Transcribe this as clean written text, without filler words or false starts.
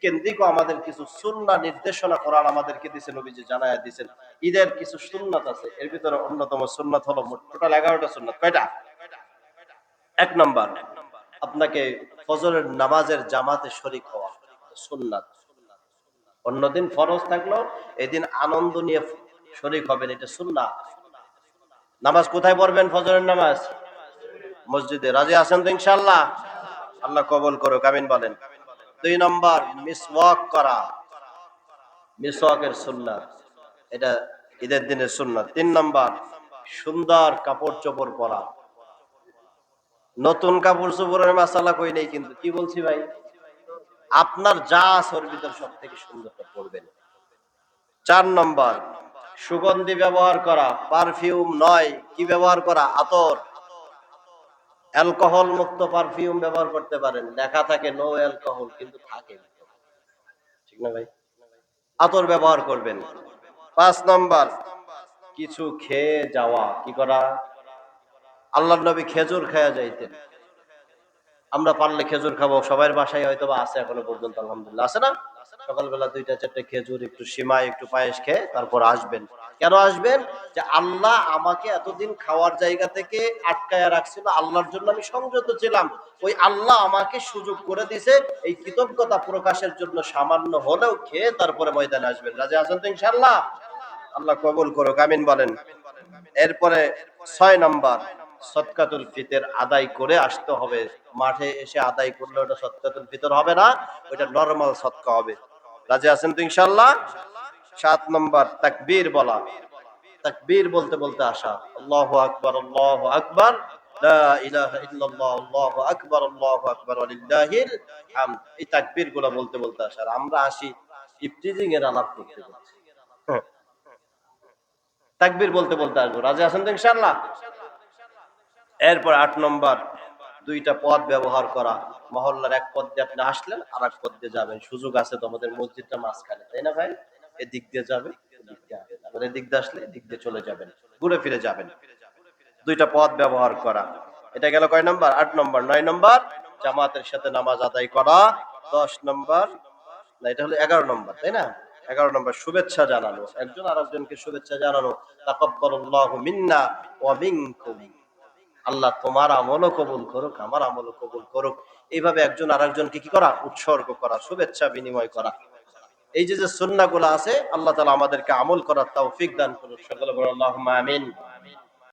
কেন্দ্রিকও আমাদের কিছু সুন্নাহ নির্দেশনা কোরআন আমাদেরকে দিয়েছে, নবীজি জানায়া দিয়েছেন। ঈদের কিছু সুন্নাত আছে, এর ভিতরে অন্যতম সুন্নাত হলো টোটাল 11টা সুন্নাত। কয়টা? 1 নাম্বার, আপনাকে ফজরের নামাজের জামাতে শরীক হওয়া সুন্নাত। অন্যদিন ফরজ থাকলো, এদিন আনন্দ নিয়ে শরীক হবেন, এটা সুন্নাহ। নামাজ কোথায় পড়বেন? ফজরের নামাজ মসজিদে। রাজি আছেন তো ইনশাআল্লাহ? আল্লাহ কবুল করুক, আমিন বলেন। 2 নম্বর, মিসওয়াক করা, মিসওয়াকের সুন্নাত, এটা ঈদের দিনের সুন্নাত। 3 নম্বর, সুন্দর কাপড় চোপড় পরা। নতুন কাপড় চোপড়ের মাসালা কই নেই, কিন্তু কি বলছি ভাই, আপনার যা আছে ওর ভিতর সব থেকে সুন্দরটা পড়বেন। 4 নম্বর, সুগন্ধি ব্যবহার করা, পারফিউম নয়, কি ব্যবহার করা? আতর। অ্যালকোহল মুক্ত পারফিউম ব্যবহার করতে পারেন, লেখা থাকে নো অ্যালকোহল, কিন্তু থাকে, ঠিক না ভাই? আতর ব্যবহার করবেন। 5 নম্বর, কিছু খেয়ে যাওয়া, কি করা? আল্লাহর নবী খেজুর খায়া যাইতেন, আমরা পারলে খেজুর খাবো, সবার বাসায় হয়তো বা আছে এখনো পর্যন্ত, আলহামদুলিল্লাহ আছে না? সকালবেলা 2টা 4টা খেজুর, একটু সিমাই, একটু পায়েস খেয়ে তারপর আসবেন। কেন আসবেন? যে আল্লাহ আমাকে এতদিন খাওয়ার জায়গা থেকে আটকায়া রাখছিল, আল্লাহর জন্য আমি সংযত ছিলাম, ওই আল্লাহ আমাকে সুযোগ করে দিয়েছে, এই কৃতজ্ঞতা প্রকাশের জন্য সামান্য হলেও খেয়ে তারপরে ময়দানে আসবেন। রাজি আছেন তো ইনশাআল্লাহ? আল্লাহ কবুল করুক, আমিন বলেন। এরপরে 6 নম্বর, সদকাতুল ফিতর আদায় করে আসতে হবে। মাঠে এসে আদায় করলে ওটা সদকাতুল ফিতর হবে না, ওটা নরমাল সদকা হবে। রাজি আছেন তো ইনশাআল্লাহ? 7 নম্বর, তাকবীর বলা, তাকবীর বলতে বলতে আসা, আল্লাহু আকবার, আল্লাহু আকবার, লা ইলাহা ইল্লাল্লাহ, আল্লাহু আকবার, আল্লাহু আকবার, ওয়ালিল্লাহিল হামদ। এই তাকবীর গুলো বলতে বলতে আসা। আর আমরা আসি ইফতিজিং এর আলাপ করতে করতে। তাকবীর বলতে বলতে আসবো। রাজি আছেন তো ইনশাআল্লাহ? এরপর 8 নম্বর, 2টা পথ ব্যবহার করা। মহল্লার এক পথ দিয়ে আপনি আসলেন, আর এক পথ দিয়ে যাবেন, সুযোগ আছে তো, আমাদের মসজিদটা মাঝখানে, তাই না ভাই? এদিক দিয়ে যাবে, এদিক দিয়ে আসবে, আবার এদিক দিয়ে আসলে এদিক দিয়ে চলে যাবেন, ঘুরে ফিরে যাবেন। 2টা পথ ব্যবহার করা। এটা গেল কয় নম্বর? 8 নম্বর। 9 নম্বর, জামাতের সাথে নামাজ আদায় করা। 10 নম্বর, না এটা হলো 11 নম্বর, তাই না? 11 নম্বর, শুভেচ্ছা জানানো, একজন আরেকজনকে শুভেচ্ছা জানানো। তাকাব্বালাল্লাহু মিন্না ওয়া মিনকুম, আল্লাহ তোমার আমলও কবুল করুক, আমার আমলও কবুল করুক। এইভাবে একজন আরেকজনকে কি করা? উৎসর্গ করা, শুভেচ্ছা বিনিময় করা। এই যে যে সুন্নাহগুলো আছে, আল্লাহ তাআলা আমাদেরকে আমল করার তৌফিক দান করুন। সকলে বলুন আল্লাহুম্মা আমিন।